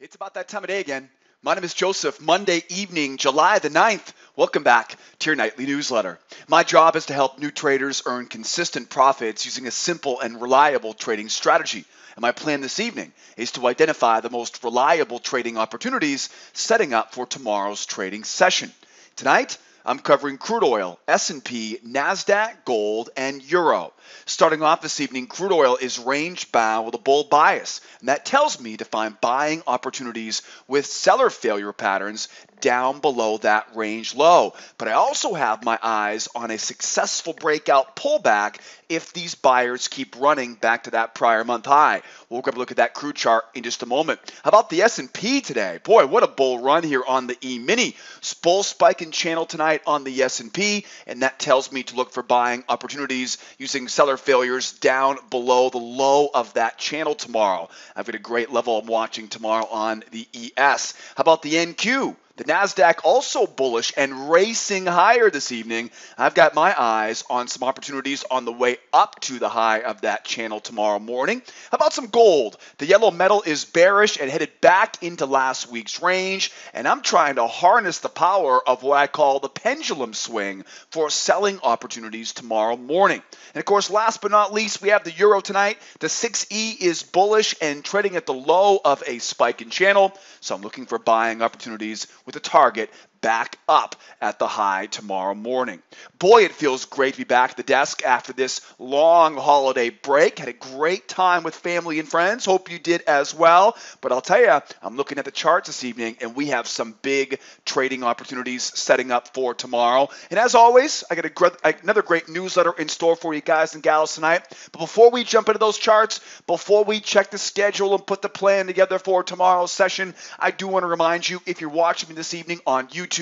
It's about that time of day again. My name is Joseph. Monday evening, July the 9th. Welcome back to your nightly newsletter. My job is to help new traders earn consistent profits using a simple and reliable trading strategy. And my plan this evening is to identify the most reliable trading opportunities, setting up for tomorrow's trading session. Tonight, I'm covering crude oil, S&P, Nasdaq, gold, and euro. Starting off this evening, crude oil is range bound with a bull bias, and that tells me to find buying opportunities with seller failure patterns down below that range low. But I also have my eyes on a successful breakout pullback if these buyers keep running back to that prior month high. We'll grab a look at that crude chart in just a moment. How about the S&P today? Boy, what a bull run here on the Emini. Bull spiking channel tonight on the S&P, and that tells me to look for buying opportunities using seller failures down below the low of that channel tomorrow. I've got a great level I'm watching tomorrow on the ES. How about the NQ? The Nasdaq also bullish and racing higher this evening. I've got my eyes on some opportunities on the way up to the high of that channel tomorrow morning. How about some gold? The yellow metal is bearish and headed back into last week's range, and I'm trying to harness the power of what I call the pendulum swing for selling opportunities tomorrow morning. And of course, last but not least, we have the euro tonight. The 6E is bullish and trading at the low of a spiking channel, so I'm looking for buying opportunities with a target back up at the high tomorrow morning. Boy, it feels great to be back at the desk after this long holiday break. Had a great time with family and friends. Hope you did as well. But I'll tell you, I'm looking at the charts this evening, and we have some big trading opportunities setting up for tomorrow. And as always, I got another great newsletter in store for you guys and gals tonight. But before we jump into those charts, before we check the schedule and put the plan together for tomorrow's session, I do want to remind you, if you're watching me this evening on YouTube,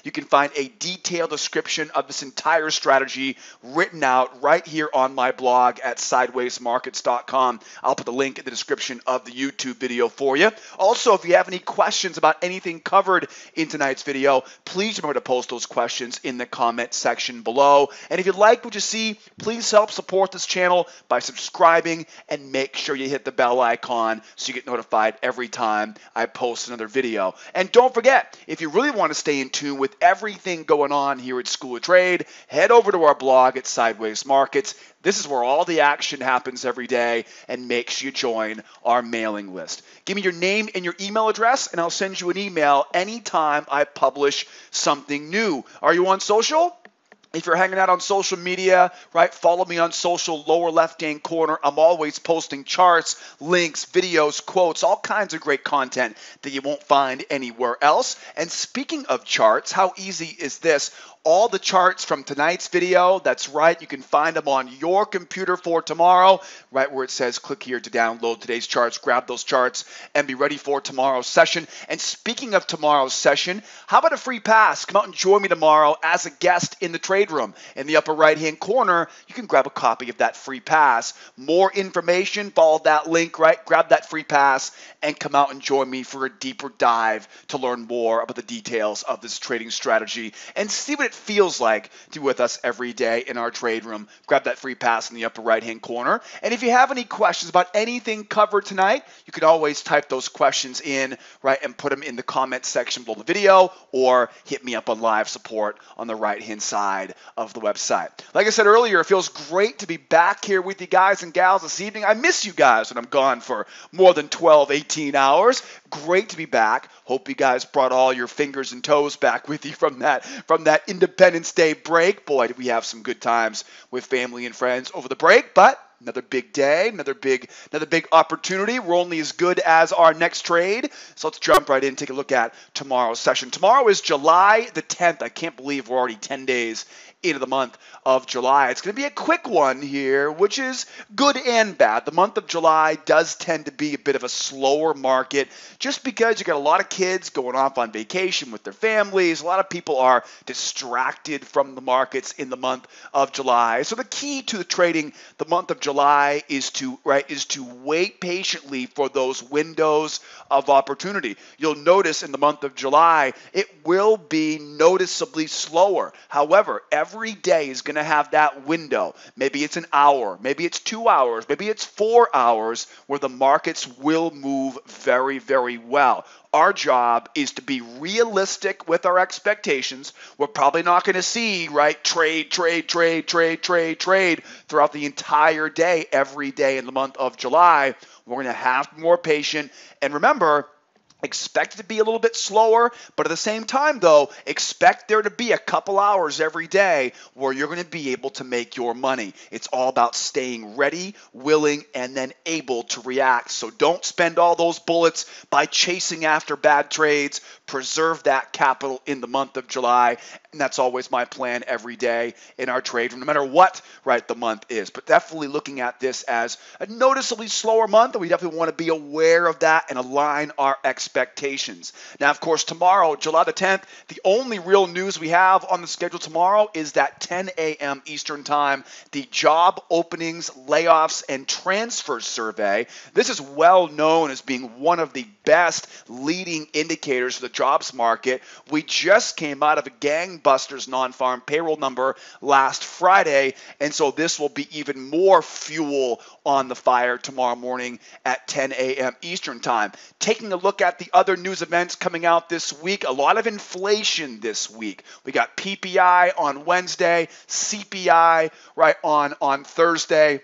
you can find a detailed description of this entire strategy written out right here on my blog at sidewaysmarkets.com. I'll put the link in the description of the YouTube video for you. Also, if you have any questions about anything covered in tonight's video, please remember to post those questions in the comment section below. And if you like what you see, please help support this channel by subscribing and make sure you hit the bell icon so you get notified every time I post another video. And don't forget, if you really want to stay in tune with everything going on here at School of Trade, head over to our blog at Sideways Markets. This is where all the action happens every day, and make sure you join our mailing list. Give me your name and your email address, and I'll send you an email anytime I publish something new. Are you on social? If you're hanging out on social media, right, follow me on social, lower left-hand corner. I'm always posting charts, links, videos, quotes, all kinds of great content that you won't find anywhere else. And speaking of charts, how easy is this? All the charts from tonight's video, that's right, you can find them on your computer for tomorrow, right where it says click here to download today's charts, grab those charts, and be ready for tomorrow's session. And speaking of tomorrow's session, how about a free pass? Come out and join me tomorrow as a guest in the trade room. In the upper right-hand corner, you can grab a copy of that free pass. More information, follow that link, right? Grab that free pass and come out and join me for a deeper dive to learn more about the details of this trading strategy and see what it feels like to be with us every day in our trade room. Grab that free pass in the upper right-hand corner. And if you have any questions about anything covered tonight, you can always type those questions in, right, and put them in the comment section below the video, or hit me up on live support on the right-hand side of the website. Like I said earlier, it feels great to be back here with you guys and gals this evening. I miss you guys when I'm gone for more than 12, 18 hours. Great to be back. Hope you guys brought all your fingers and toes back with you from that Independence Day break. Boy, did we have some good times with family and friends over the break, but another big day, another big opportunity. We're only as good as our next trade. So let's jump right in and take a look at tomorrow's session. Tomorrow is July the 10th. I can't believe we're already 10 days into the month of July. It's going to be a quick one here, which is good and bad. The month of July does tend to be a bit of a slower market just because you got a lot of kids going off on vacation with their families. A lot of people are distracted from the markets in the month of July. So the key to the trading the month of July is to wait patiently for those windows of opportunity. You'll notice in the month of July, it will be noticeably slower. However, every every day is going to have that window. Maybe it's an hour, maybe it's 2 hours, maybe it's 4 hours where the markets will move very, very well. Our job is to be realistic with our expectations. We're probably not going to see, right, trade throughout the entire day, every day in the month of July. We're going to have to be more patient. And remember, expect it to be a little bit slower, but at the same time, though, expect there to be a couple hours every day where you're going to be able to make your money. It's all about staying ready, willing, and then able to react. So don't spend all those bullets by chasing after bad trades. Preserve that capital in the month of July, and that's always my plan every day in our trade, no matter what, right, the month is. But definitely looking at this as a noticeably slower month, and we definitely want to be aware of that and align our expectations. Now, of course, tomorrow, July the 10th, the only real news we have on the schedule tomorrow is that 10 a.m. Eastern Time, the job openings, layoffs, and transfer survey. This is well known as being one of the best leading indicators for the jobs market. We just came out of a gangbusters non-farm payroll number last Friday, and so this will be even more fuel on the fire tomorrow morning at 10 a.m. Eastern Time. Taking a look at the other news events coming out this week, a lot of inflation this week. We got PPI on Wednesday, CPI right on Thursday,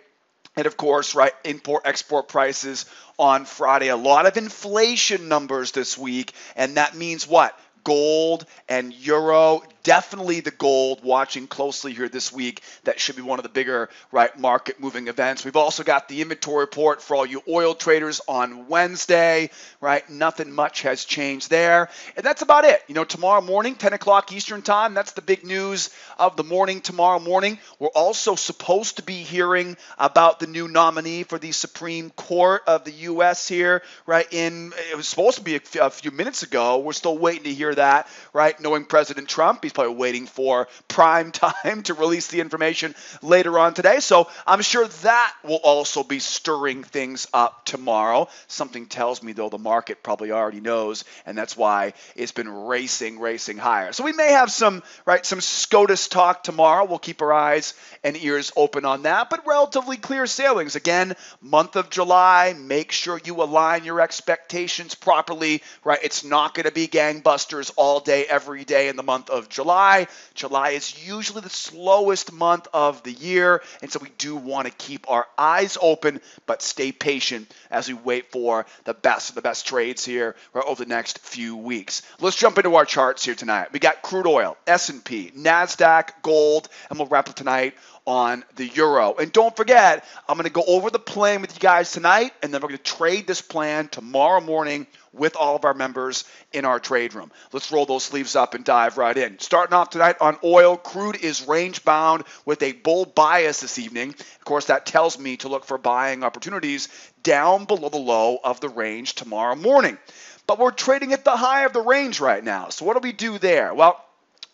and of course, right, import-export prices on Friday. A lot of inflation numbers this week, and that means what? Gold and euro, definitely the gold, watching closely here this week. That should be one of the bigger, right, market moving events. We've also got the inventory report for all you oil traders on Wednesday, right? Nothing much has changed there. And that's about it. You know, tomorrow morning, 10 o'clock Eastern Time, that's the big news of the morning tomorrow morning. We're also supposed to be hearing about the new nominee for the Supreme Court of the U.S. here, right? It was supposed to be a few minutes ago. We're still waiting to hear that, right? Knowing President Trump, he's probably waiting for prime time to release the information later on today. So I'm sure that will also be stirring things up tomorrow. Something tells me, though, the market probably already knows, and that's why it's been racing higher. So we may have some SCOTUS talk tomorrow. We'll keep our eyes and ears open on that, but relatively clear sailings. Again, month of July, make sure you align your expectations properly, right? It's not going to be gangbusters all day, every day in the month of July. July is usually the slowest month of the year, and so we do want to keep our eyes open, but stay patient as we wait for the best of the best trades here right, over the next few weeks. Let's jump into our charts here tonight. We got crude oil, S&P, Nasdaq, gold, and we'll wrap up tonight on the euro. And don't forget, I'm going to go over the plan with you guys tonight, and then we're going to trade this plan tomorrow morning with all of our members in our trade room. Let's roll those sleeves up and dive right in. Starting off tonight on oil, crude is range bound with a bull bias this evening. Of course, that tells me to look for buying opportunities down below the low of the range tomorrow morning. But we're trading at the high of the range right now. So what do we do there? Well,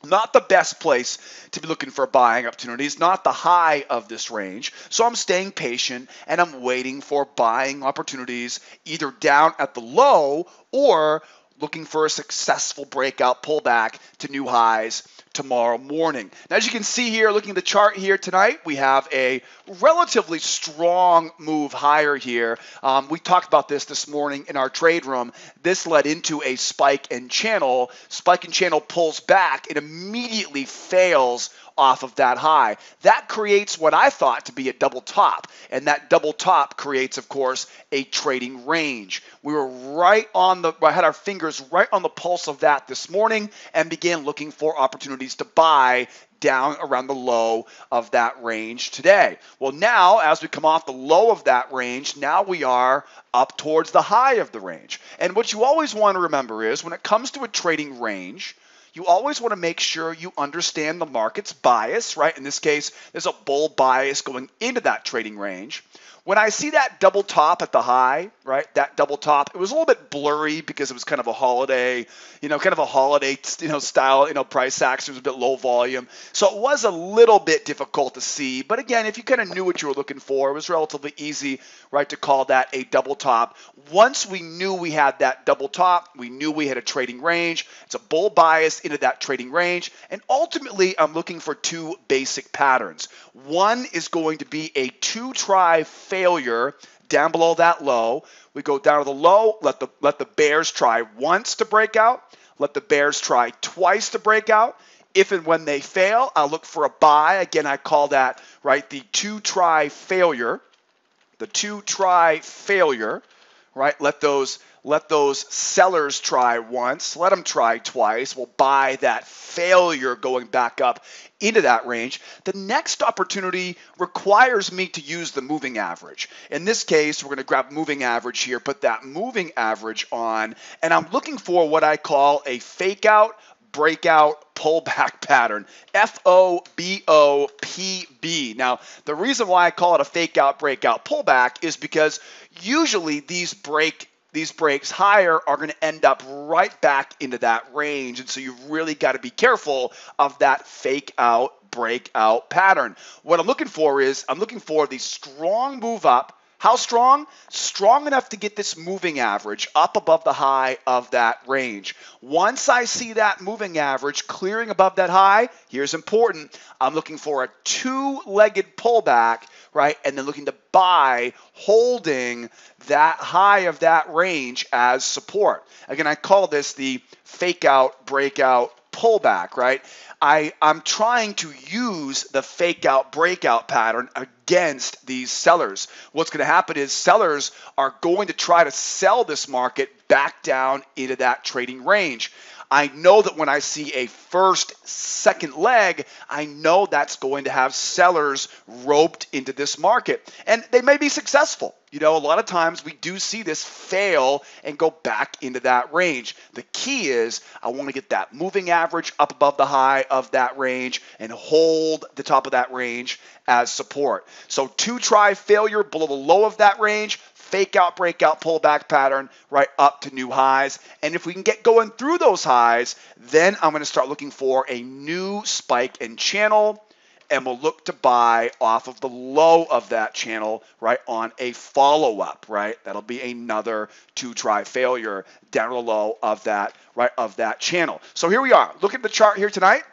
not the best place to be looking for buying opportunities, not the high of this range. So I'm staying patient and I'm waiting for buying opportunities either down at the low or looking for a successful breakout pullback to new highs tomorrow morning. Now, as you can see here, looking at the chart here tonight, we have a relatively strong move higher here. We talked about this morning in our trade room. This led into a spike and channel. Spike and channel pulls back. It immediately fails off of that high. That creates what I thought to be a double top, and that double top creates, of course, a trading range. We were I had our fingers right on the pulse of that this morning and began looking for opportunities to buy down around the low of that range today. Well, now as we come off the low of that range, now we are up towards the high of the range. And what you always want to remember is when it comes to a trading range, you always want to make sure you understand the market's bias, right? In this case, there's a bull bias going into that trading range. When I see that double top at the high, right, that double top, it was a little bit blurry because it was kind of a holiday, style, price action. It was a bit low volume. So it was a little bit difficult to see. But again, if you kind of knew what you were looking for, it was relatively easy, right, to call that a double top. Once we knew we had that double top, we knew we had a trading range. It's a bull bias into that trading range. And ultimately, I'm looking for two basic patterns. One is going to be a two-try failure down below that low. We go down to the low, let the bears try once to break out, let the bears try twice to break out. If and when they fail, I'll look for a buy. Again, I call that, right, the two-try failure. The two-try failure, right? Let those sellers try once, let them try twice. We'll buy that failure going back up into that range. The next opportunity requires me to use the moving average. In this case, we're going to grab moving average here, put that moving average on, and I'm looking for what I call a fake out, breakout, pullback pattern, FOBOPB. Now, the reason why I call it a fake out, breakout, pullback is because usually these breaks higher are going to end up right back into that range. And so you've really got to be careful of that fake out, breakout pattern. What I'm looking for is the strong move up. How strong? Strong enough to get this moving average up above the high of that range. Once I see that moving average clearing above that high, here's important. I'm looking for a two-legged pullback, right? And then looking to buy, holding that high of that range as support. Again, I call this the fake out, breakout, pullback, right? I'm trying to use the fake out breakout pattern against these sellers. What's going to happen is sellers are going to try to sell this market back down into that trading range. I know that when I see a second leg, I know that's going to have sellers roped into this market. And they may be successful. A lot of times we do see this fail and go back into that range. The key is I want to get that moving average up above the high of that range and hold the top of that range as support. So two-try failure below the low of that range, fake out, breakout, pullback pattern right up to new highs. And if we can get going through those highs, then I'm going to start looking for a new spike in channel, and we'll look to buy off of the low of that channel, right, on a follow-up, right? That'll be another two-try failure down to the low of that, right, of that channel. So here we are. Look at the chart here tonight.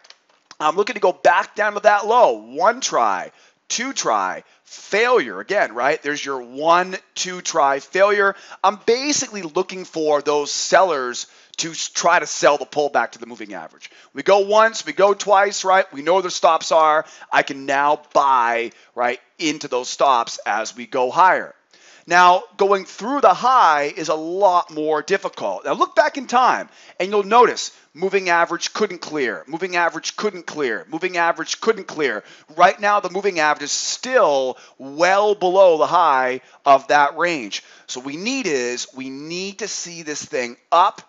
I'm looking to go back down to that low. One try, two try, failure. Again, right? There's your 1-2 try failure. I'm basically looking for those sellers to try to sell the pullback to the moving average. We go once, we go twice, right? We know where the stops are. I can now buy, right, into those stops as we go higher. Now, going through the high is a lot more difficult. Now, look back in time, and you'll notice moving average couldn't clear. Moving average couldn't clear. Moving average couldn't clear. Right now, the moving average is still well below the high of that range. So we need to see this thing up,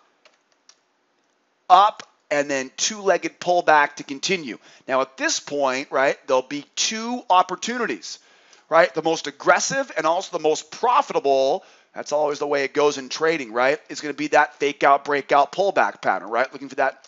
and then two-legged pullback to continue. Now, at this point, right, there'll be two opportunities. Right? The most aggressive and also the most profitable, that's always the way it goes in trading, right? Is going to be that fake out, breakout, pullback pattern, right? Looking for that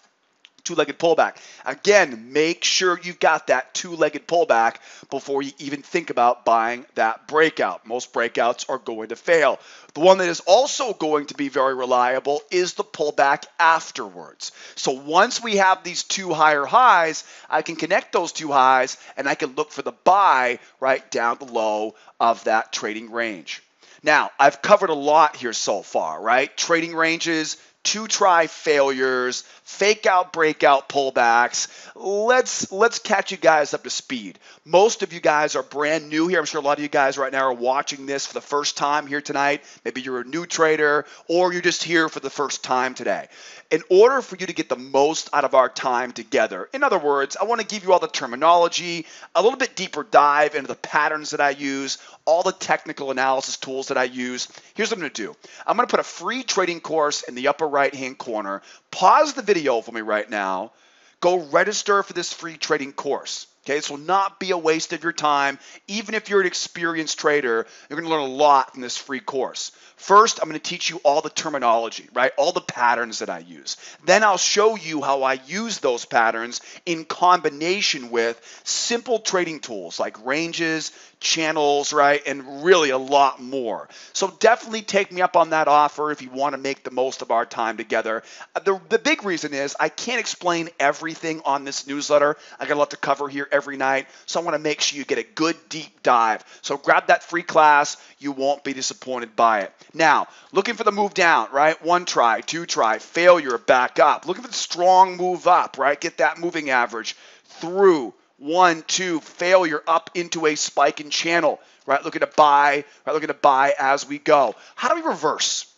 two-legged pullback. Again, make sure you've got that two-legged pullback before you even think about buying that breakout. Most breakouts are going to fail. The one that is also going to be very reliable is the pullback afterwards. So once we have these two higher highs, I can connect those two highs and I can look for the buy right down the low of that trading range. Now, I've covered a lot here so far, right? Trading ranges, two-try failures, fake out, breakout, pullbacks. Let's catch you guys up to speed. Most of you guys are brand new here. I'm sure a lot of you guys right now are watching this for the first time here tonight. Maybe you're a new trader or you're just here for the first time today. In order for you to get the most out of our time together, in other words, I want to give you all the terminology, a little bit deeper dive into the patterns that I use, all the technical analysis tools that I use. Here's what I'm going to do. I'm going to put a free trading course in the upper right-hand corner. Pause the video for me right now. Go register for this free trading course. Okay, this will not be a waste of your time. Even if you're an experienced trader, you're going to learn a lot from this free course. First, I'm going to teach you all the terminology, right? All the patterns that I use. Then I'll show you how I use those patterns in combination with simple trading tools like ranges, channels, right? And really a lot more. So definitely take me up on that offer if you want to make the most of our time together. The big reason is I can't explain everything on this newsletter. I got a lot to cover here every night, so I want to make sure you get a good deep dive. So grab that free class. You won't be disappointed by it. Now, looking for the move down, right? One try, two try, failure, back up. Looking for the strong move up, right? Get that moving average through. 1, 2, failure up into a spike in channel, right? Looking to buy, right? Looking to buy as we go. How do we reverse,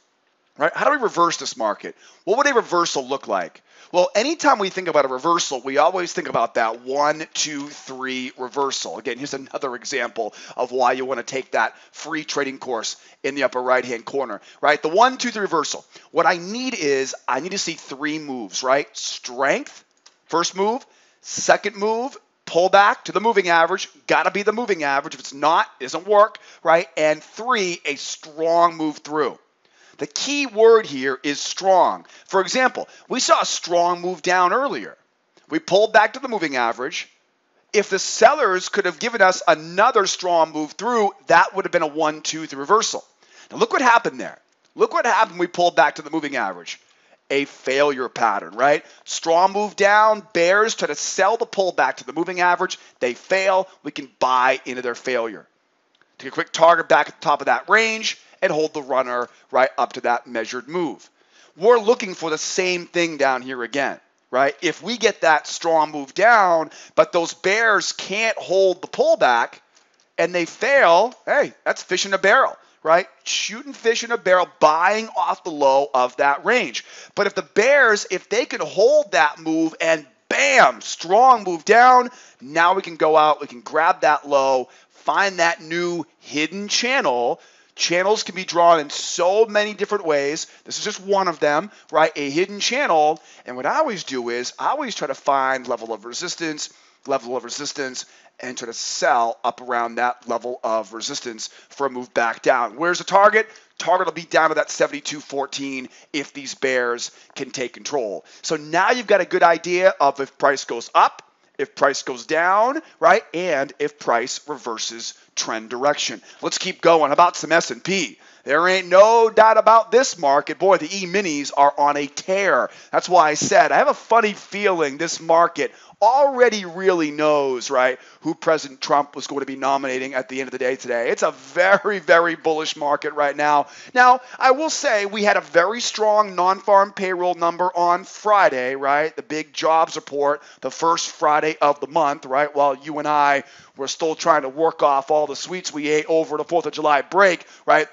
right? How do we reverse this market? What would a reversal look like? Well, anytime we think about a reversal, we always think about that 1, 2, 3 reversal. Again, here's another example of why you want to take that free trading course in the upper right-hand corner, right? The 1, 2, 3 reversal. What I need is I need to see 3 moves, right? Strength, first move, second move, pull back to the moving average, gotta be the moving average. If it's not, it doesn't work, right? And 3, a strong move through. The key word here is strong. For example, we saw a strong move down earlier. We pulled back to the moving average. If the sellers could have given us another strong move through, that would have been a 1, 2, 3 reversal. Now look what happened there. Look what happened when we pulled back to the moving average. A failure pattern, right? Strong move down, bears try to sell the pullback to the moving average. They fail. We can buy into their failure. Take a quick target back at the top of that range and hold the runner right up to that measured move. We're looking for the same thing down here again, right? If we get that strong move down, but those bears can't hold the pullback and they fail, hey, that's fish in a barrel, right? Shooting fish in a barrel, buying off the low of that range. But if the bears, if they can hold that move and bam, strong move down, now we can go out, we can grab that low, find that new hidden channel. Channels can be drawn in so many different ways. This is just one of them, right? A hidden channel. And what I always do is I always try to find level of resistance, and try to sell up around that level of resistance for a move back down. Where's the target? Target will be down to that 72.14 if these bears can take control. So now you've got a good idea of if price goes up, if price goes down, right? And if price reverses trend direction. Let's keep going. How about some S&P? There ain't no doubt about this market. Boy, the E-minis are on a tear. That's why I said I have a funny feeling this market already really knows, right, who President Trump was going to be nominating at the end of the day today. It's a very, very bullish market right now. Now, I will say we had a very strong non-farm payroll number on Friday, right? The big jobs report, the first Friday of the month, right? While you and I were still trying to work off all the sweets we ate over the 4th of July break, right?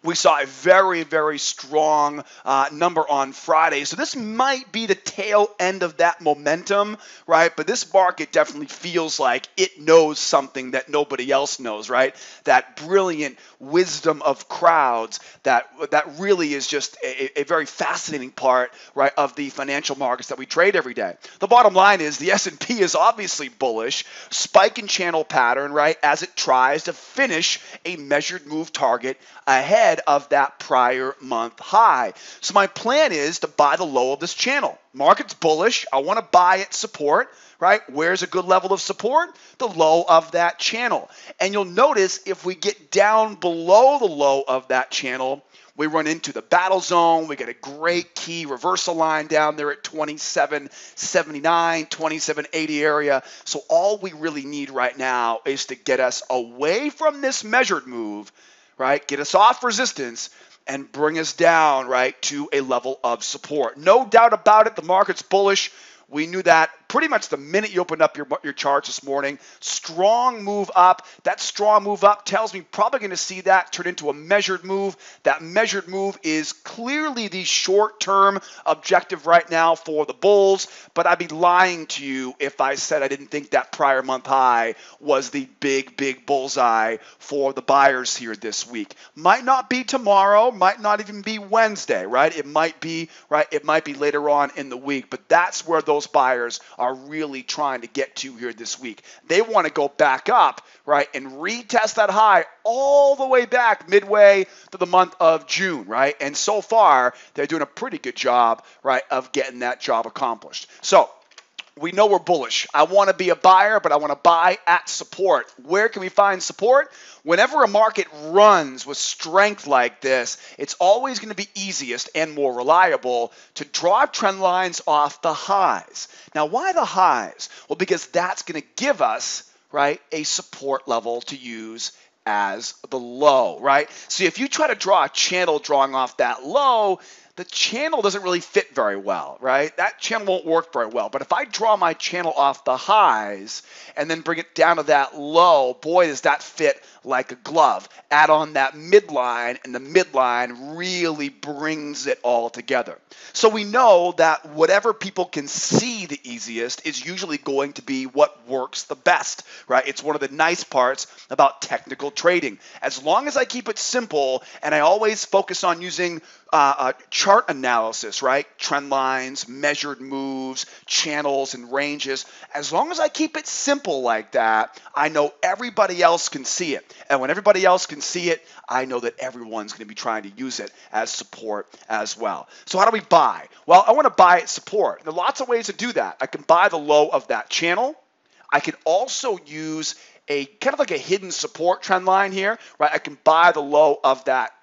We saw a very, very strong number on Friday. So this might be the tail end of that momentum, right? But this market definitely feels like it knows something that nobody else knows, right? That brilliant wisdom of crowds that really is just a very fascinating part, right, of the financial markets that we trade every day. The bottom line is the S&P is obviously bullish, spike and channel pattern, right, as it tries to finish a measured move target ahead of that prior month high. So my plan is to buy the low of this channel. Market's bullish. I want to buy at support, right? Where's a good level of support? The low of that channel. And you'll notice if we get down below the low of that channel, we run into the battle zone. We get a great key reversal line down there at 27.79, 27.80 area. So all we really need right now is to get us away from this measured move, right? Get us off resistance and bring us down, right, to a level of support. No doubt about it, the market's bullish. We knew that pretty much the minute you opened up your charts this morning. Strong move up. That strong move up tells me probably going to see that turn into a measured move. That measured move is clearly the short-term objective right now for the bulls, but I'd be lying to you if I said I didn't think that prior month high was the big, big bullseye for the buyers here this week. Might not be tomorrow, might not even be Wednesday, right? It might be, right? It might be later on in the week, but that's where those buyers are are really trying to get to here this week. They want to go back up, right, and retest that high all the way back midway to the month of June, right? And so far, they're doing a pretty good job, right, of getting that job accomplished. So we know we're bullish. I want to be a buyer, but I want to buy at support. Where can we find support? Whenever a market runs with strength like this, it's always going to be easiest and more reliable to draw trend lines off the highs. Now, why the highs? Well, because that's going to give us, right, a support level to use as the low, right? So if you try to draw a channel drawing off that low, the channel doesn't really fit very well, right? That channel won't work very well. But if I draw my channel off the highs and then bring it down to that low, boy, does that fit like a glove. Add on that midline, and the midline really brings it all together. So we know that whatever people can see the easiest is usually going to be what works the best, right? It's one of the nice parts about technical trading. As long as I keep it simple and I always focus on using chart analysis, right? Trend lines, measured moves, channels, and ranges. As long as I keep it simple like that, I know everybody else can see it. And when everybody else can see it, I know that everyone's going to be trying to use it as support as well. So how do we buy? Well, I want to buy at support. There are lots of ways to do that. I can buy the low of that channel. I can also use a kind of like a hidden support trend line here, right? I can buy the low of that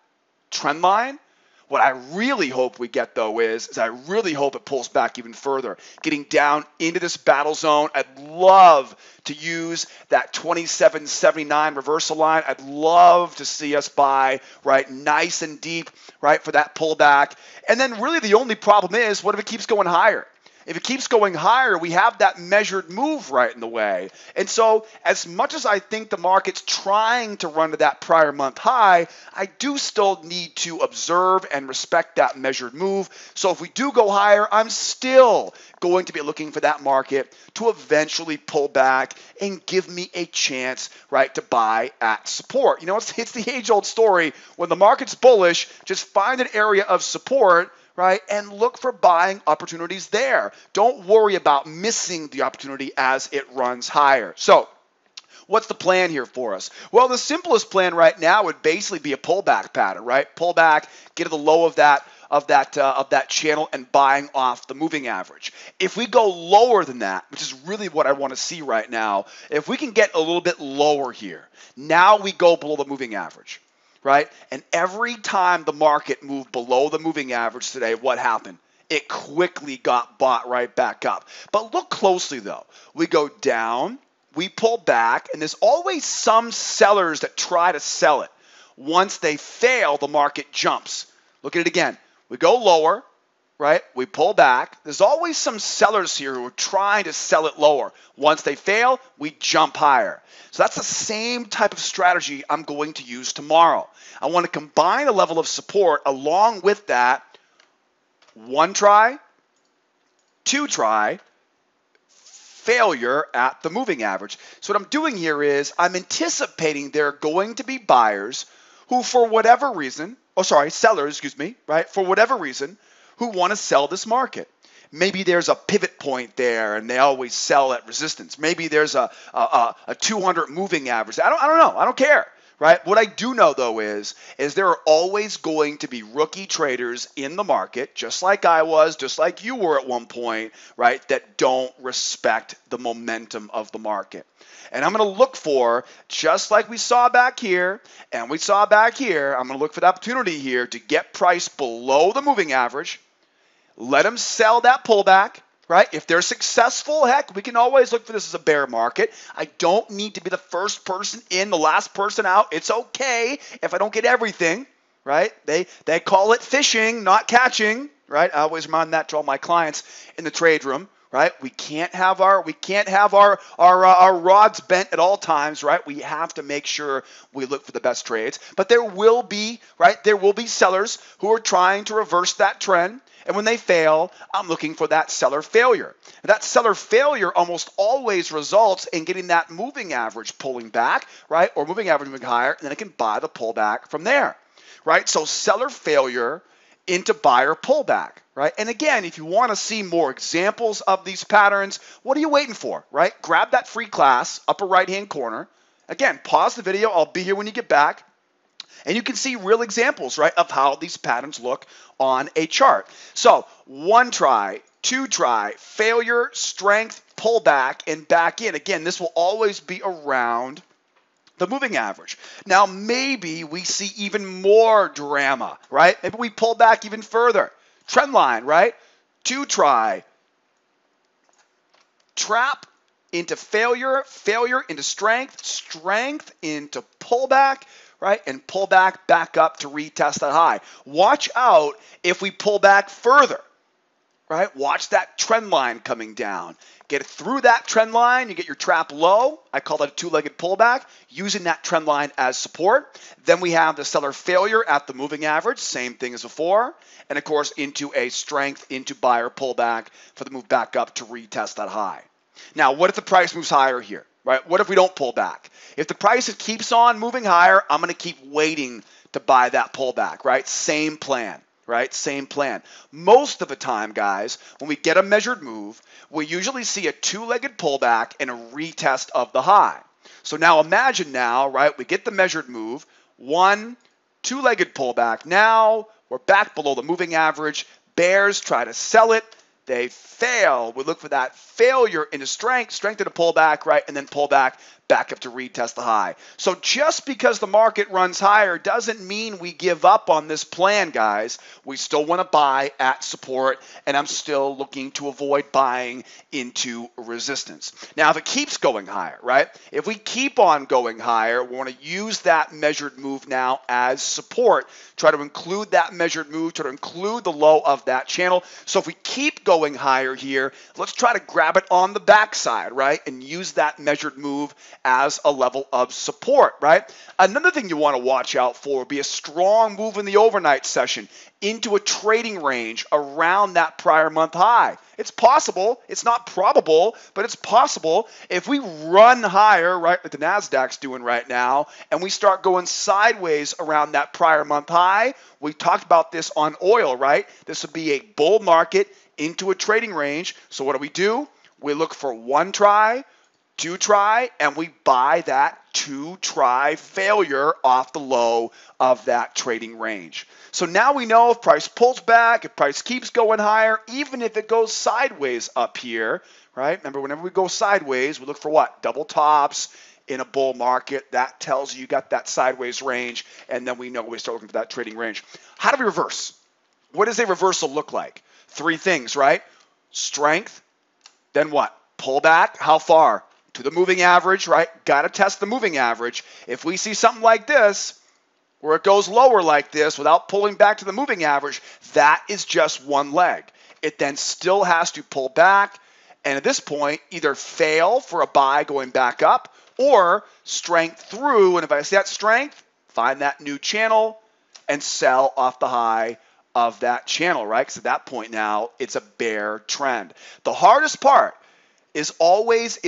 trend line. What I really hope we get, though, is I really hope it pulls back even further, getting down into this battle zone. I'd love to use that 27.79 reversal line. I'd love to see us buy, right, nice and deep, right, for that pullback. And then really the only problem is, what if it keeps going higher? If it keeps going higher, we have that measured move right in the way. And so as much as I think the market's trying to run to that prior month high, I do still need to observe and respect that measured move. So if we do go higher, I'm still going to be looking for that market to eventually pull back and give me a chance, right, to buy at support. You know, it's the age-old story. When the market's bullish, just find an area of support, right, and look for buying opportunities there. Don't worry about missing the opportunity as it runs higher. So what's the plan here for us? Well, the simplest plan right now would basically be a pullback pattern, right? Pull back, get to the low of that channel and buying off the moving average. If we go lower than that, which is really what I want to see right now, if we can get a little bit lower here, now we go below the moving average. Right? And every time the market moved below the moving average today, what happened? It quickly got bought right back up. But look closely though. We go down, we pull back, and there's always some sellers that try to sell it. Once they fail, the market jumps. Look at it again. We go lower, right? We pull back. There's always some sellers here who are trying to sell it lower. Once they fail, we jump higher. So that's the same type of strategy I'm going to use tomorrow. I want to combine a level of support along with that. One try, two try, failure at the moving average. So what I'm doing here is I'm anticipating there are going to be buyers who for whatever reason, sellers, excuse me, right? For whatever reason, who want to sell this market. Maybe there's a pivot point there and they always sell at resistance. Maybe there's a 200 moving average. I don't know. I don't care, right? What I do know though is there are always going to be rookie traders in the market, just like I was, just like you were at one point, right, that don't respect the momentum of the market. And I'm going to look for, just like we saw back here and we saw back here, I'm going to look for the opportunity here to get price below the moving average. Let them sell that pullback, right? If they're successful, heck, we can always look for this as a bear market. I don't need to be the first person in, the last person out. It's okay if I don't get everything, right? They call it fishing, not catching, right? I always remind that to all my clients in the trade room, right? We can't have our rods bent at all times, right? We have to make sure we look for the best trades. But there will be, right? There will be sellers who are trying to reverse that trend. And when they fail, I'm looking for that seller failure. That seller failure almost always results in getting that moving average pulling back, right? Or moving average moving higher, and then I can buy the pullback from there, right? So seller failure into buyer pullback, right? And again, if you want to see more examples of these patterns, what are you waiting for, right? Grab that free class, upper right-hand corner. Again, pause the video. I'll be here when you get back. And you can see real examples, right, of how these patterns look on a chart. So 1 try, 2 try, failure, strength, pullback, and back in. Again, this will always be around the moving average. Now, maybe we see even more drama, right? Maybe we pull back even further. Trend line, right? 2 try, trap into failure, failure into strength, strength into pullback, right? And pull back up to retest that high. Watch out if we pull back further, right? Watch that trend line coming down. Get through that trend line, you get your trap low. I call that a two-legged pullback, using that trend line as support. Then we have the seller failure at the moving average, same thing as before. And of course, into a strength into buyer pullback for the move back up to retest that high. Now, what if the price moves higher here, right? What if we don't pull back? If the price keeps on moving higher, I'm going to keep waiting to buy that pullback, right? Same plan. Right? Same plan. Most of the time, guys, when we get a measured move, we usually see a two-legged pullback and a retest of the high. So now imagine now, right, we get the measured move, 1 two-legged pullback. Now we're back below the moving average. Bears try to sell it. They fail. We look for that failure into strength, strength into pullback, right, and then pullback back up to retest the high. So just because the market runs higher doesn't mean we give up on this plan, guys. We still want to buy at support, and I'm still looking to avoid buying into resistance. Now, if it keeps going higher, right, if we keep on going higher, we want to use that measured move now as support. Try to include that measured move, try to include the low of that channel. So if we keep going higher here, let's try to grab it on the backside, right, and use that measured move as a level of support, right? Another thing you want to watch out for would be a strong move in the overnight session into a trading range around that prior month high. It's possible. It's not probable, but it's possible. If we run higher, right, like the Nasdaq's doing right now, and we start going sideways around that prior month high, we talked about this on oil, right? This would be a bull market into a trading range. So what do? We look for 1 try, 2 try, and we buy that 2 try failure off the low of that trading range. So now we know if price pulls back, if price keeps going higher, even if it goes sideways up here, right? Remember, whenever we go sideways, we look for what? Double tops in a bull market. That tells you got that sideways range, and then we know we start looking for that trading range. How do we reverse? What does a reversal look like? 3 things, right? Strength, then what? Pullback. How far? To the moving average, right? Got to test the moving average. If we see something like this, where it goes lower like this without pulling back to the moving average, that is just one leg. It then still has to pull back, and at this point, either fail for a buy going back up, or strength through, and if I see that strength, find that new channel and sell off the high of that channel, right? Because at that point now, it's a bear trend. The hardest part is always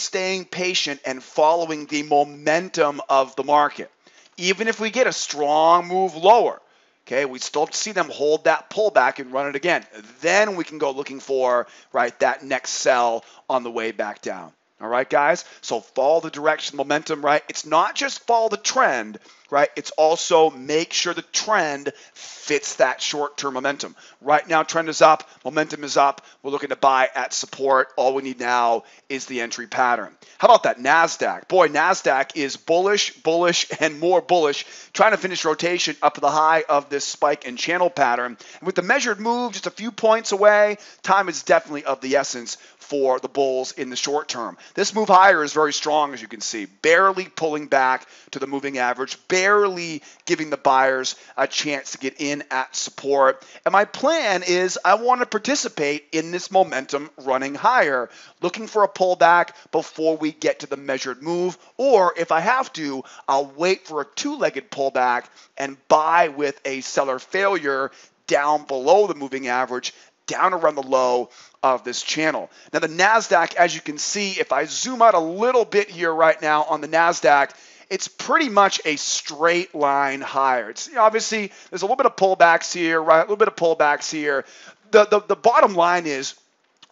staying patient and following the momentum of the market. Even if we get a strong move lower, okay, we still have to see them hold that pullback and run it again. Then we can go looking for, right, that next sell on the way back down. All right, guys? So follow the direction, momentum, right? It's not just follow the trend, right? It's also make sure the trend fits that short-term momentum. Right now, trend is up, momentum is up. We're looking to buy at support. All we need now is the entry pattern. How about that Nasdaq? Boy, Nasdaq is bullish, and more bullish, trying to finish rotation up to the high of this spike and channel pattern. And with the measured move just a few points away, time is definitely of the essence for the bulls in the short term. This move higher is very strong, as you can see, barely pulling back to the moving average, barely giving the buyers a chance to get in at support. And my plan is I want to participate in this momentum running higher, looking for a pullback before we get to the measured move, or if I have to, I'll wait for a two-legged pullback and buy with a seller failure down below the moving average, down around the low of this channel. Now the Nasdaq, as you can see, if I zoom out a little bit here right now on the Nasdaq, it's pretty much a straight line higher. It's obviously there's a little bit of pullbacks here, right? A little bit of pullbacks here. The bottom line is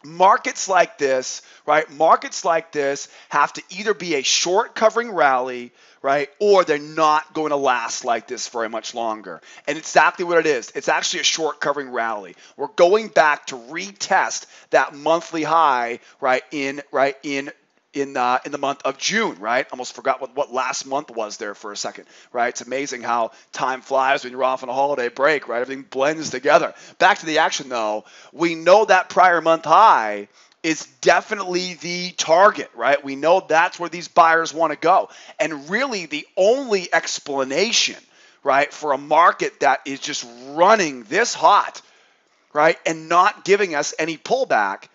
markets like this, right? Markets like this have to either be a short covering rally, right? Or they're not going to last like this very much longer. And exactly what it is. It's actually a short covering rally. We're going back to retest that monthly high, right? In the month of June, right? Almost forgot what last month was there for a second, right? It's amazing how time flies when you're off on a holiday break, right? Everything blends together. Back to the action though, we know that prior month high is definitely the target, right? We know that's where these buyers want to go. And really the only explanation, right, for a market that is just running this hot, right, and not giving us any pullback,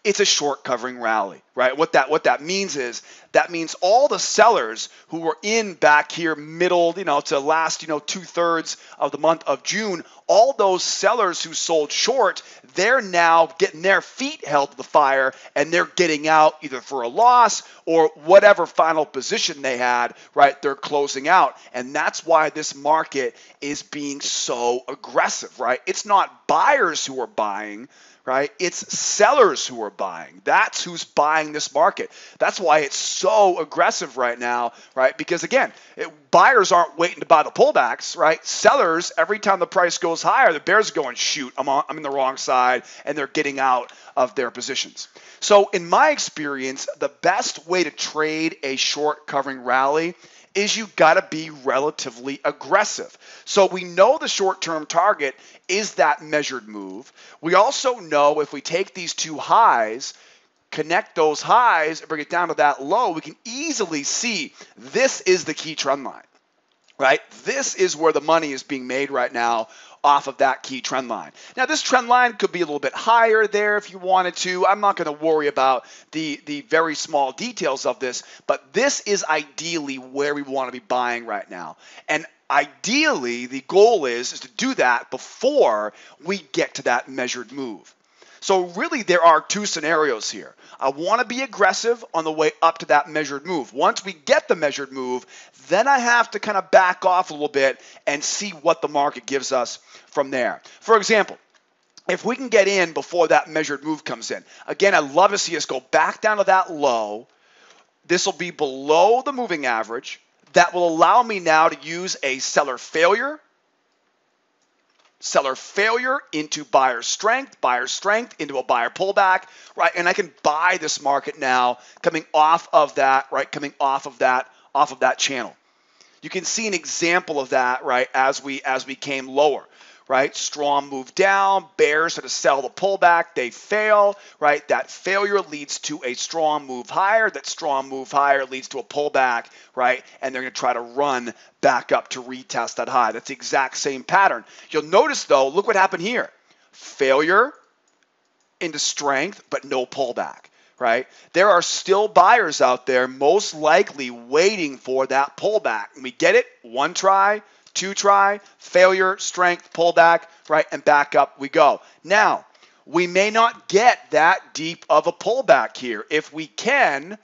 it's a short covering rally, right? What that means is that means all the sellers who were in back here middle, to last, 2/3 of the month of June, all those sellers who sold short, they're now getting their feet held to the fire and they're getting out either for a loss or whatever final position they had, right? They're closing out. And that's why this market is being so aggressive, right? It's not buyers who are buying, right? It's sellers who are buying. That's who's buying this market. That's why it's so aggressive right now, right? Because again, buyers aren't waiting to buy the pullbacks, right? Sellers, every time the price goes higher, the bears are going, shoot, I'm in the wrong side, and they're getting out of their positions. So in my experience, the best way to trade a short covering rally is you got to be relatively aggressive. So we know the short-term target is that measured move. We also know if we take these two highs, connect those highs, and bring it down to that low, we can easily see this is the key trend line, right? This is where the money is being made right now off of that key trend line. Now, this trend line could be a little bit higher there if you wanted to. I'm not going to worry about the very small details of this, but this is ideally where we want to be buying right now. And ideally, the goal is to do that before we get to that measured move. So really, there are two scenarios here. I want to be aggressive on the way up to that measured move. Once we get the measured move, then I have to kind of back off a little bit and see what the market gives us from there. For example, if we can get in before that measured move comes in, again, I'd love to see us go back down to that low. This will be below the moving average. That will allow me now to use a seller failure into buyer strength into a buyer pullback, right? And I can buy this market now coming off of that, right? Coming off of that channel. You can see an example of that, right? As we came lower, right? Strong move down, bears sort of sell the pullback, they fail, right? That failure leads to a strong move higher. That strong move higher leads to a pullback, right? And they're going to try to run back up to retest that high. That's the exact same pattern. You'll notice though, look what happened here. Failure into strength, but no pullback, right? There are still buyers out there most likely waiting for that pullback. And we get it, one try, two try, failure, strength, pullback, right? And back up we go. Now, we may not get that deep of a pullback here. If we can,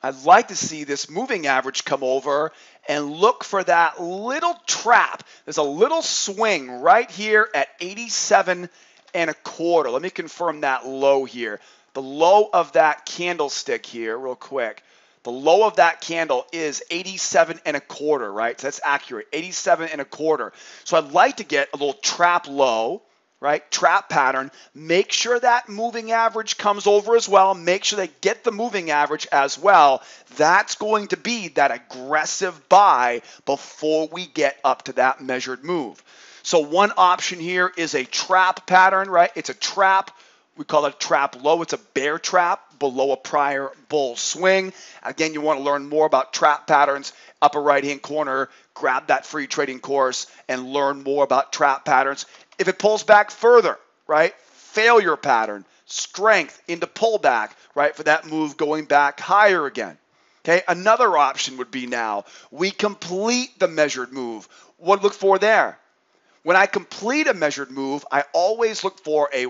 I'd like to see this moving average come over and look for that little trap. There's a little swing right here at 87.25. Let me confirm that low here. The low of that candlestick here, real quick. The low of that candle is 87.25, right? So that's accurate, 87.25. So I'd like to get a little trap low, right? Trap pattern. Make sure that moving average comes over as well. Make sure they get the moving average as well. That's going to be that aggressive buy before we get up to that measured move. So one option here is a trap pattern, right? It's a trap. We call it a trap low. It's a bear trap below a prior bull swing. Again, you want to learn more about trap patterns. Upper right-hand corner, grab that free trading course and learn more about trap patterns. If it pulls back further, right? Failure pattern, strength into pullback, right? For that move going back higher again. Okay, another option would be now we complete the measured move. What to look for there? When I complete a measured move, I always look for a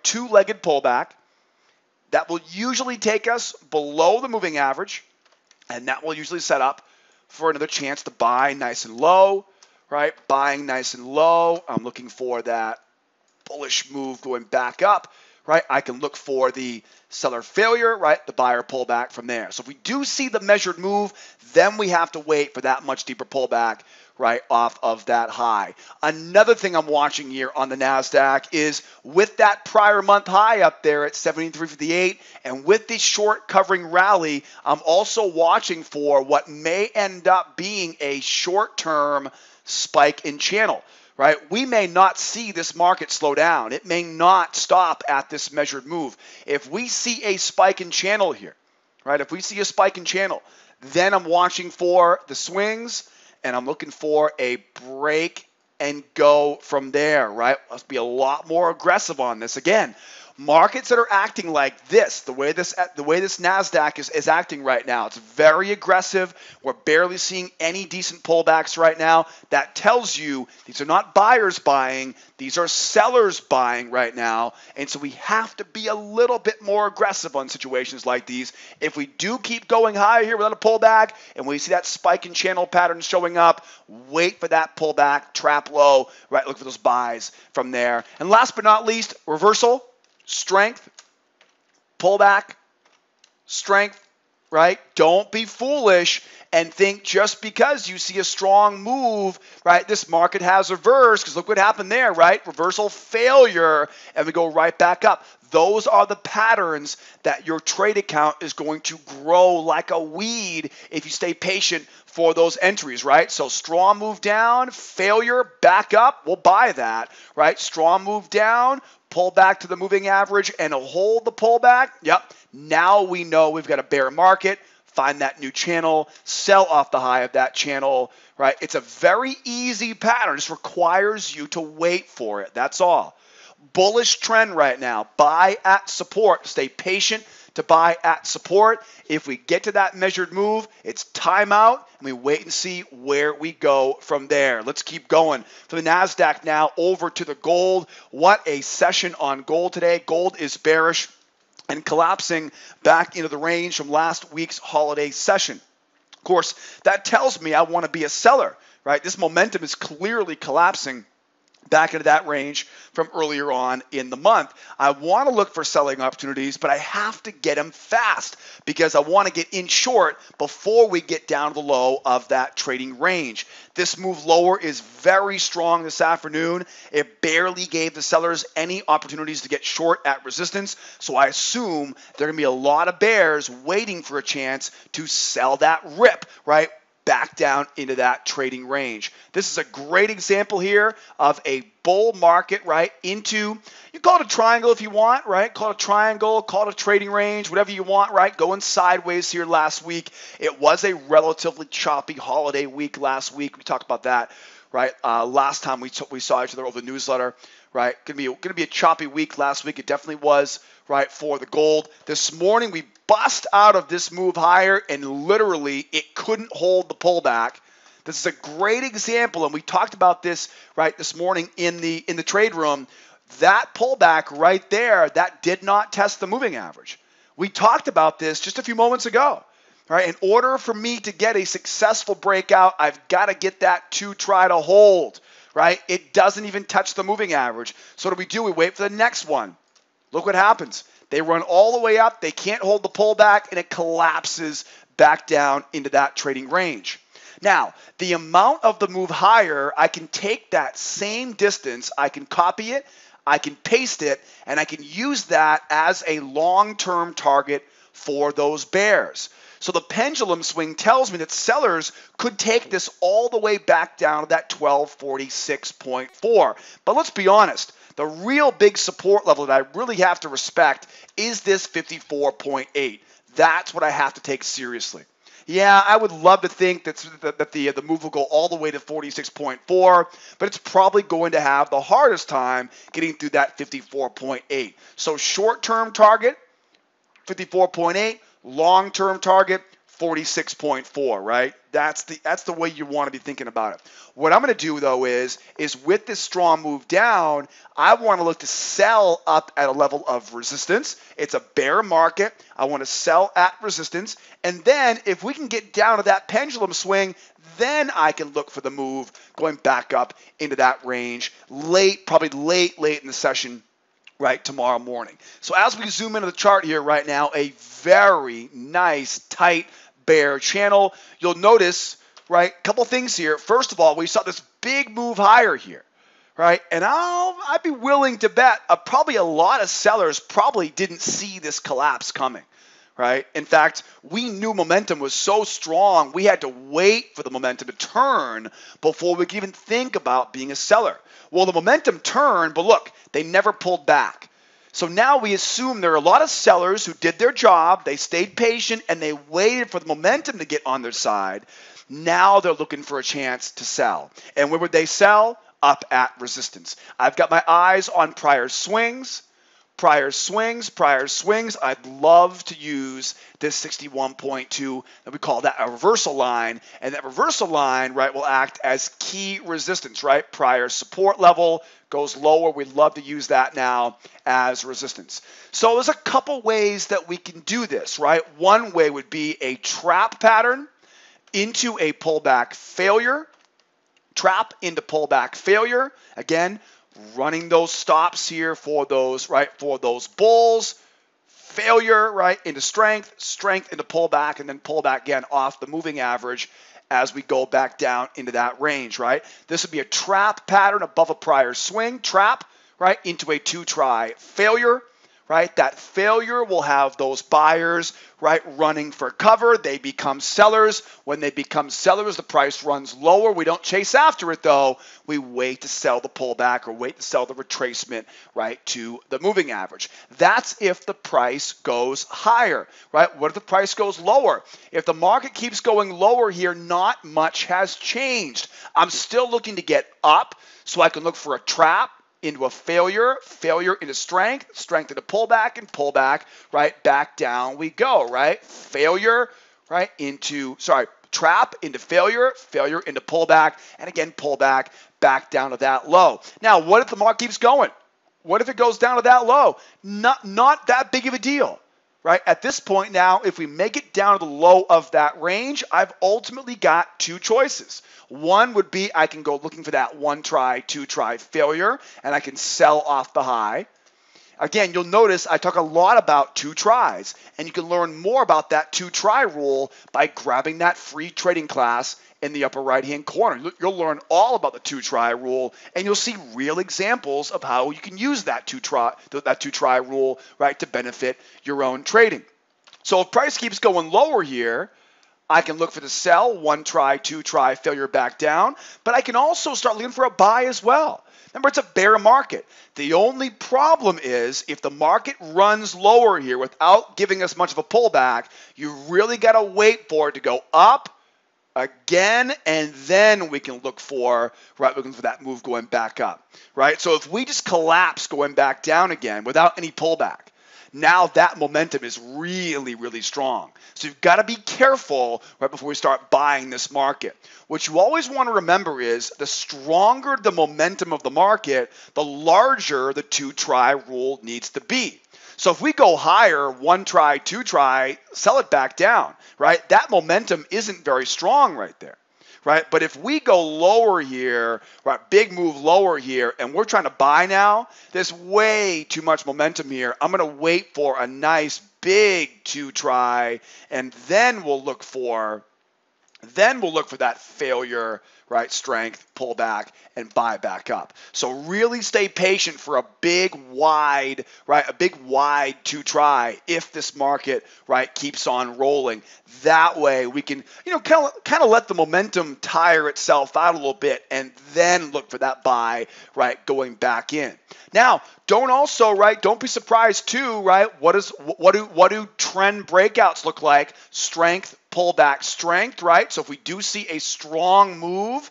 two-legged pullback. that will usually take us below the moving average, and that will usually set up for another chance to buy nice and low, right? Buying nice and low. I'm looking for that bullish move going back up, right? I can look for the seller failure, right? The buyer pullback from there. So if we do see the measured move, then we have to wait for that much deeper pullback, right, off of that high. Another thing I'm watching here on the Nasdaq is with that prior month high up there at 73.58, and with this short covering rally, I'm also watching for what may end up being a short-term spike in channel. Right? We may not see this market slow down. It may not stop at this measured move. If we see a spike in channel here, right? If we see a spike in channel, then I'm watching for the swings and I'm looking for a break and go from there, right? Let's be a lot more aggressive on this. Again, markets that are acting like this, the way this Nasdaq is acting right now, it's very aggressive. We're barely seeing any decent pullbacks right now. That tells you these are not buyers buying, these are sellers buying right now. And so we have to be a little bit more aggressive on situations like these. If we do keep going higher here without a pullback and we see that spike in channel pattern showing up, wait for that pullback, trap low, right? Look for those buys from there. And last but not least, reversal. Strength, pullback, strength, right? Don't be foolish and think just because you see a strong move, right, this market has reversed, because look what happened there, right? Reversal failure, and we go right back up. Those are the patterns that your trade account is going to grow like a weed if you stay patient for those entries, right? So strong move down, failure, back up, we'll buy that, right? Strong move down, pull back to the moving average and hold the pullback. Yep. Now we know we've got a bear market. Find that new channel, sell off the high of that channel, right? It's a very easy pattern. It just requires you to wait for it. That's all. Bullish trend right now. Buy at support. Stay patient to buy at support. If we get to that measured move, it's timeout, and we wait and see where we go from there. Let's keep going. For the Nasdaq now, over to the gold. What a session on gold today. Gold is bearish and collapsing back into the range from last week's holiday session. Of course, that tells me I want to be a seller, right? This momentum is clearly collapsing back into that range from earlier on in the month. I want to look for selling opportunities, but I have to get them fast because I want to get in short before we get down to the low of that trading range. This move lower is very strong this afternoon. It barely gave the sellers any opportunities to get short at resistance, so I assume there are going to be a lot of bears waiting for a chance to sell that rip, right? Back down into that trading range. This is a great example here of a bull market, right, into, you call it a triangle if you want, right? Call it a triangle, call it a trading range, whatever you want, right? Going sideways here last week. It was a relatively choppy holiday week last week. We talked about that, right? Last time we saw each other over the newsletter, right? Gonna be a choppy week last week. It definitely was, right, for the gold. This morning we bust out of this move higher, and literally it couldn't hold the pullback. This is a great example, and we talked about this, right, this morning in the trade room. That pullback right there, that did not test the moving average. We talked about this just a few moments ago. Right? In order for me to get a successful breakout, I've got to get that to try to hold. Right? It doesn't even touch the moving average. So what do? We wait for the next one. Look what happens. They run all the way up. They can't hold the pullback, and it collapses back down into that trading range. Now, the amount of the move higher, I can take that same distance, I can copy it, I can paste it, and I can use that as a long-term target for those bears. So the pendulum swing tells me that sellers could take this all the way back down to that 1246.4. But let's be honest, the real big support level that I really have to respect is this 54.8. That's what I have to take seriously. Yeah, I would love to think that the move will go all the way to 46.4, but it's probably going to have the hardest time getting through that 54.8. So short-term target, 54.8. Long-term target, 46.4, right? That's the way you want to be thinking about it. What I'm going to do though is with this strong move down, I want to look to sell up at a level of resistance. It's a bear market. I want to sell at resistance, and then if we can get down to that pendulum swing, then I can look for the move going back up into that range probably late in the session, right, tomorrow morning. So as we zoom into the chart here right now, a very nice tight bear channel. You'll notice, right, a couple things here. First of all, we saw this big move higher here, right? And I'd be willing to bet probably a lot of sellers probably didn't see this collapse coming. Right? In fact, we knew momentum was so strong, we had to wait for the momentum to turn before we could even think about being a seller. Well, the momentum turned, but look, they never pulled back. So now we assume there are a lot of sellers who did their job, they stayed patient, and they waited for the momentum to get on their side. Now they're looking for a chance to sell. And where would they sell? Up at resistance. I've got my eyes on prior swings. Prior swings. I'd love to use this 61.2, and we call that a reversal line. And that reversal line, right, will act as key resistance, right? Prior support level goes lower. We'd love to use that now as resistance. So there's a couple ways that we can do this, right? One way would be a trap pattern into a pullback failure. Trap into pullback failure. Again, running those stops here for those, right, for those bulls. Failure, right, into strength, strength into pullback, and then pullback again off the moving average as we go back down into that range, right? This would be a trap pattern above a prior swing, trap, right, into a two-try failure, right? That failure will have those buyers, right, running for cover. They become sellers. When they become sellers, the price runs lower. We don't chase after it, though. We wait to sell the pullback or wait to sell the retracement, right, to the moving average. That's if the price goes higher, right? What if the price goes lower? If the market keeps going lower here, not much has changed. I'm still looking to get up, so I can look for a trap into a failure, failure into strength, strength into pullback, and pullback, right, back down we go, right? Failure, right, trap into failure, failure into pullback, and again, pullback back down to that low. Now, what if the market keeps going? What if it goes down to that low? Not that big of a deal, right? At this point now, if we make it down to the low of that range, I've ultimately got two choices. One would be I can go looking for that one try, two try failure, and I can sell off the high. Again, you'll notice I talk a lot about two tries, and you can learn more about that two try rule by grabbing that free trading class in the upper right hand corner. You'll learn all about the two try rule, and you'll see real examples of how you can use that two try rule, right, to benefit your own trading. So if price keeps going lower here, I can look for the sell, one try, two try, failure back down, but I can also start looking for a buy as well. Remember, it's a bear market. The only problem is if the market runs lower here without giving us much of a pullback, you really got to wait for it to go up again, and then we can look for, right, looking for that move going back up, right? So if we just collapse going back down again without any pullback, now that momentum is really, really strong. So you've got to be careful right before we start buying this market. What you always want to remember is the stronger the momentum of the market, the larger the two try rule needs to be. So if we go higher, one try, two try, sell it back down, right? That momentum isn't very strong right there. Right? But if we go lower here, right, big move lower here, and we're trying to buy now, there's way too much momentum here. I'm going to wait for a nice big two try, and then we'll look for that failure, right, strength, pull back, and buy back up. So really stay patient for a big wide two try if this market, right, keeps on rolling. That way we can, kind of let the momentum tire itself out a little bit and then look for that buy, right, going back in. Now, don't be surprised too, right? What do trend breakouts look like? Strength, pullback, strength, right? So if we do see a strong move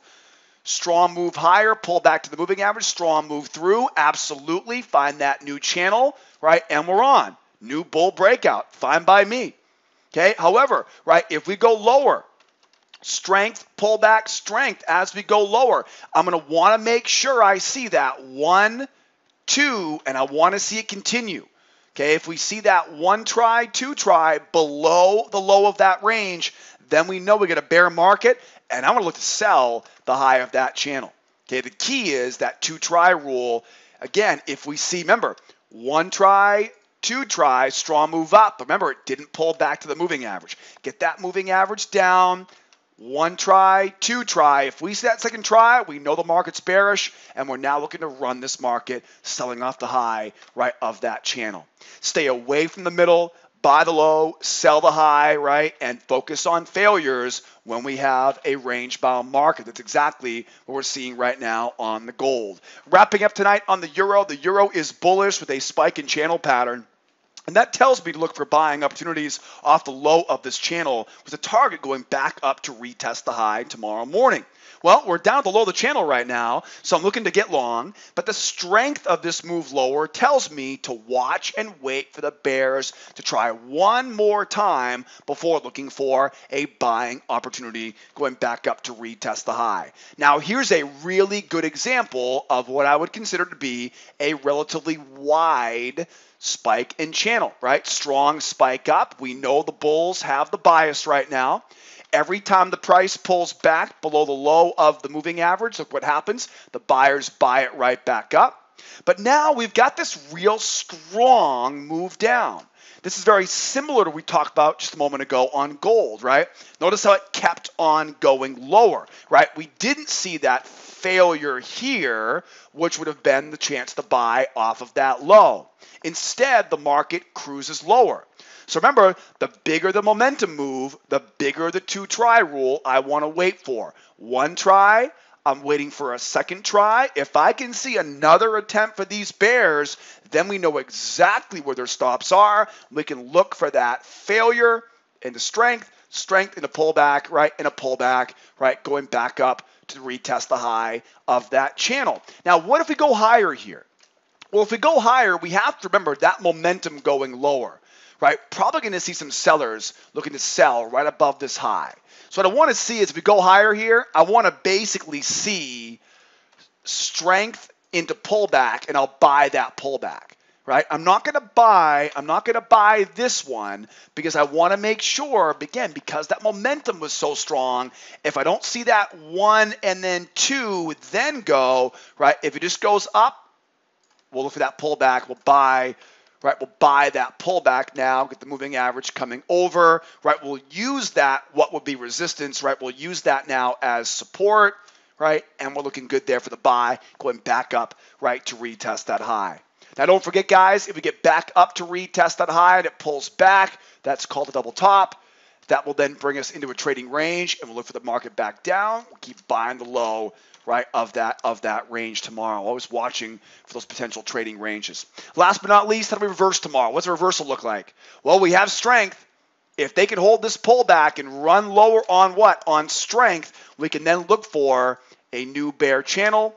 higher, pull back to the moving average, strong move through, absolutely, find that new channel, right? And we're on. New bull breakout, fine by me. Okay, however, right, if we go lower, strength, pullback, strength as we go lower, I'm going to want to make sure I see that 1, 2, and I want to see it continue. Okay, if we see that 1 try, 2 try below the low of that range, then we know we get a bear market, and I'm going to look to sell the high of that channel. Okay, the key is that 2 try rule. Again, if we see, remember, 1 try, 2 try, strong move up. Remember, it didn't pull back to the moving average. Get that moving average down. 1 try, 2 try. If we see that second try, we know the market's bearish, and we're now looking to run this market, selling off the high, right, of that channel. Stay away from the middle, buy the low, sell the high, right, and focus on failures when we have a range-bound market. That's exactly what we're seeing right now on the gold. Wrapping up tonight on the euro is bullish with a spike in channel pattern. And that tells me to look for buying opportunities off the low of this channel with a target going back up to retest the high tomorrow morning. Well, we're down at the low of the channel right now, so I'm looking to get long, but the strength of this move lower tells me to watch and wait for the bears to try one more time before looking for a buying opportunity going back up to retest the high. Now, here's a really good example of what I would consider to be a relatively wide spike in channel, right? Strong spike up. We know the bulls have the bias right now. Every time the price pulls back below the low of the moving average, look what happens. The buyers buy it right back up. But now we've got this real strong move down. This is very similar to what we talked about just a moment ago on gold, right? Notice how it kept on going lower, right? We didn't see that failure here, which would have been the chance to buy off of that low. Instead, the market cruises lower. So remember, the bigger the momentum move, the bigger the 2 try rule I want to wait for. 1 try, I'm waiting for a second try. If I can see another attempt for these bears, then we know exactly where their stops are. We can look for that failure into strength into pullback, right, and a pullback, right, going back up to retest the high of that channel. Now, what if we go higher here? Well, if we go higher, we have to remember that momentum going lower, right? Probably going to see some sellers looking to sell right above this high. So what I want to see is if we go higher here, I want to basically see strength into pullback, and I'll buy that pullback, right? I'm not going to buy this one because I want to make sure, again, because that momentum was so strong, if I don't see that 1 and then 2 then go, right? If it just goes up, we'll look for that pullback. We'll buy, right? We'll buy that pullback now, get the moving average coming over, right? We'll use that, what would be resistance, right? We'll use that now as support, right? And we're looking good there for the buy, going back up, right, to retest that high. Now, don't forget, guys, if we get back up to retest that high and it pulls back, that's called a double top. That will then bring us into a trading range, and we'll look for the market back down. We'll keep buying the low, right, of that range tomorrow. Always watching for those potential trading ranges. Last but not least, how do we reverse tomorrow? What's a reversal look like? Well, we have strength. If they can hold this pullback and run lower on what? On strength, we can then look for a new bear channel.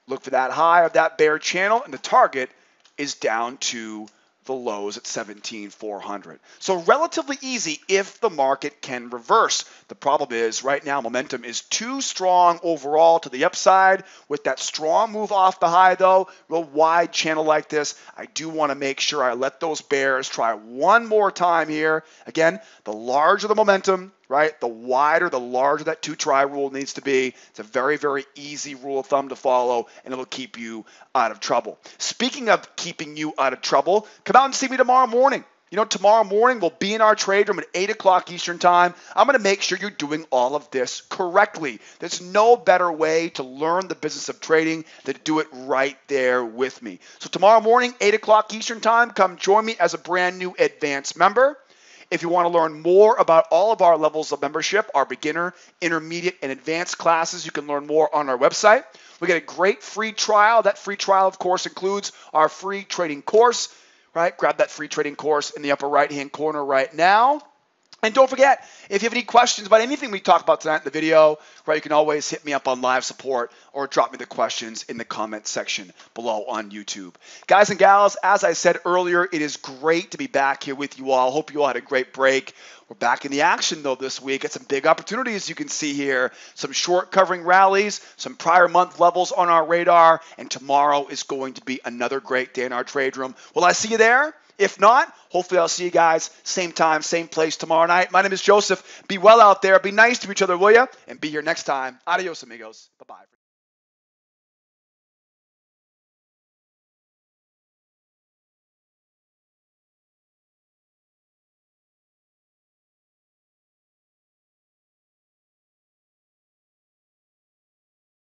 Look for that high of that bear channel, and the target is down to the lows at 17,400. So relatively easy if the market can reverse. The problem is right now momentum is too strong overall to the upside. With that strong move off the high though, real wide channel like this, I do want to make sure I let those bears try one more time here. Again, the larger the momentum, right, the wider, the larger that 2 try rule needs to be. It's a very, very easy rule of thumb to follow, and it'll keep you out of trouble. Speaking of keeping you out of trouble, come out and see me tomorrow morning. You know, tomorrow morning we'll be in our trade room at 8 o'clock Eastern time. I'm going to make sure you're doing all of this correctly. There's no better way to learn the business of trading than to do it right there with me. So tomorrow morning, 8 o'clock Eastern time, come join me as a brand new advanced member. If you want to learn more about all of our levels of membership, our beginner, intermediate, and advanced classes, you can learn more on our website. We get a great free trial. That free trial, of course, includes our free trading course, right? Grab that free trading course in the upper right-hand corner right now. And don't forget, if you have any questions about anything we talked about tonight in the video, right, you can always hit me up on live support or drop me the questions in the comment section below on YouTube. Guys and gals, as I said earlier, it is great to be back here with you all. Hope you all had a great break. We're back in the action, though, this week. Got some big opportunities you can see here. Some short covering rallies, some prior month levels on our radar, and tomorrow is going to be another great day in our trade room. Will I see you there? If not, hopefully I'll see you guys same time, same place tomorrow night. My name is Joseph. Be well out there. Be nice to each other, will ya? And be here next time. Adios, amigos. Bye-bye.